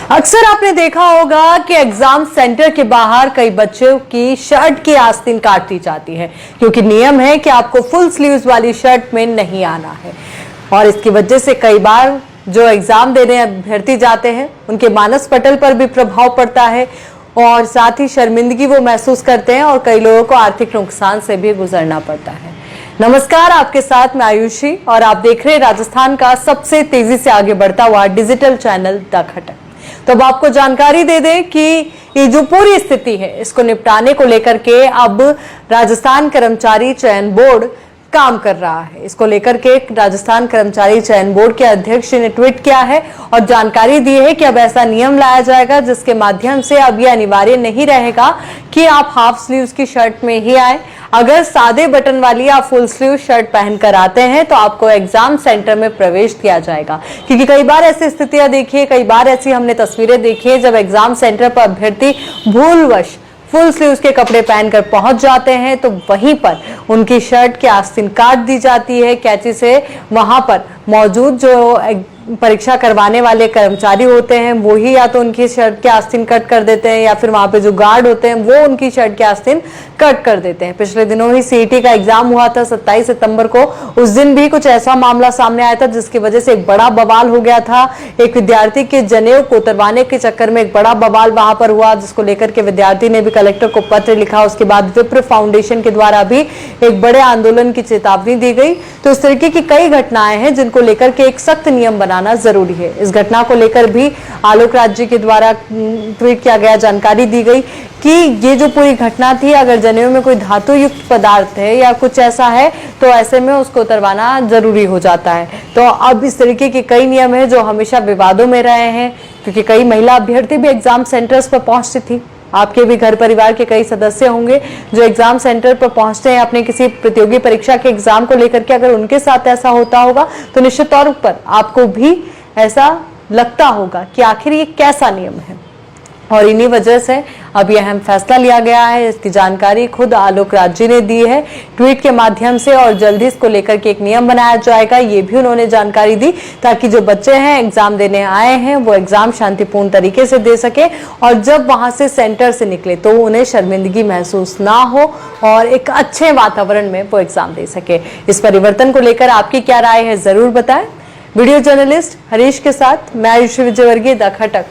अक्सर आपने देखा होगा कि एग्जाम सेंटर के बाहर कई बच्चों की शर्ट की आस्तीन काट दी जाती है, क्योंकि नियम है कि आपको फुल स्लीव्स वाली शर्ट में नहीं आना है। और इसकी वजह से कई बार जो एग्जाम देने अभ्यर्थी जाते हैं उनके मानस पटल पर भी प्रभाव पड़ता है और साथ ही शर्मिंदगी वो महसूस करते हैं और कई लोगों को आर्थिक नुकसान से भी गुजरना पड़ता है। नमस्कार, आपके साथ मैं आयुषी और आप देख रहे हैं राजस्थान का सबसे तेजी से आगे बढ़ता हुआ डिजिटल चैनल द खटक। तो अब आपको जानकारी दे दें कि ये जो पूरी स्थिति है इसको निपटाने को लेकर के अब राजस्थान कर्मचारी चयन बोर्ड काम कर रहा है। इसको लेकर के राजस्थान कर्मचारी चयन बोर्ड के अध्यक्ष ने ट्वीट किया है और जानकारी दी है कि अब ऐसा नियम लाया जाएगा जिसके माध्यम से अब यह अनिवार्य नहीं रहेगा कि आप हाफ स्लीव्स की शर्ट में ही आए। अगर सादे बटन वाली या फुल स्लीव शर्ट पहनकर आते हैं तो आपको एग्जाम सेंटर में प्रवेश दिया जाएगा, क्योंकि कई बार ऐसी स्थितियां देखी है, कई बार ऐसी हमने तस्वीरें देखी है जब एग्जाम सेंटर पर अभ्यर्थी भूलवश फुल स्लीव्स के कपड़े पहनकर पहुंच जाते हैं तो वहीं पर उनकी शर्ट की आस्तीन काट दी जाती है कैंची से। वहां पर मौजूद जो परीक्षा करवाने वाले कर्मचारी होते हैं वो ही या तो उनकी शर्ट की आस्तीन कट कर देते हैं या फिर वहां पे जो गार्ड होते हैं वो उनकी शर्ट की आस्तीन कट कर देते हैं। पिछले दिनों ही सीईटी का एग्जाम हुआ था 27 सितंबर को। उस दिन भी कुछ ऐसा मामला सामने आया था जिसकी वजह से एक बड़ा बवाल हो गया था। एक विद्यार्थी के जनेऊ को उतरवाने के चक्कर में एक बड़ा बवाल वहां पर हुआ, जिसको लेकर के विद्यार्थी ने भी कलेक्टर को पत्र लिखा। उसके बाद विप्र फाउंडेशन के द्वारा भी एक बड़े आंदोलन की चेतावनी दी गई। तो इस तरीके की कई घटनाएं हैं जिनको लेकर के एक सख्त नियम बनाना जरूरी है। इस घटना को लेकर भी आलोक राज जी के द्वारा ट्वीट किया गया, जानकारी दी गई कि ये जो पूरी घटना थी, अगर जनेऊ में कोई धातु युक्त पदार्थ है या कुछ ऐसा है तो ऐसे में उसको उतरवाना जरूरी हो जाता है। तो अब इस तरीके के कई नियम है जो हमेशा विवादों में रहे हैं, क्योंकि कई महिला अभ्यर्थी भी एग्जाम सेंटर्स पर पहुंचती थी। आपके भी घर परिवार के कई सदस्य होंगे जो एग्जाम सेंटर पर पहुंचते हैं अपने किसी प्रतियोगी परीक्षा के एग्जाम को लेकर के। अगर उनके साथ ऐसा होता होगा तो निश्चित तौर पर आपको भी ऐसा लगता होगा कि आखिर ये कैसा नियम है। और इन्हीं वजह से अब यह अहम फैसला लिया गया है। इसकी जानकारी खुद आलोक राज जी ने दी है ट्वीट के माध्यम से और जल्दी इसको लेकर के एक नियम बनाया जाएगा, ये भी उन्होंने जानकारी दी, ताकि जो बच्चे हैं एग्जाम देने आए हैं वो एग्जाम शांतिपूर्ण तरीके से दे सके और जब वहां से सेंटर से निकले तो उन्हें शर्मिंदगी महसूस ना हो और एक अच्छे वातावरण में वो एग्जाम दे सके। इस परिवर्तन को लेकर आपकी क्या राय है जरूर बताएं। वीडियो जर्नलिस्ट हरीश के साथ मैं आयुषी विजयवर्गीय, द खटक।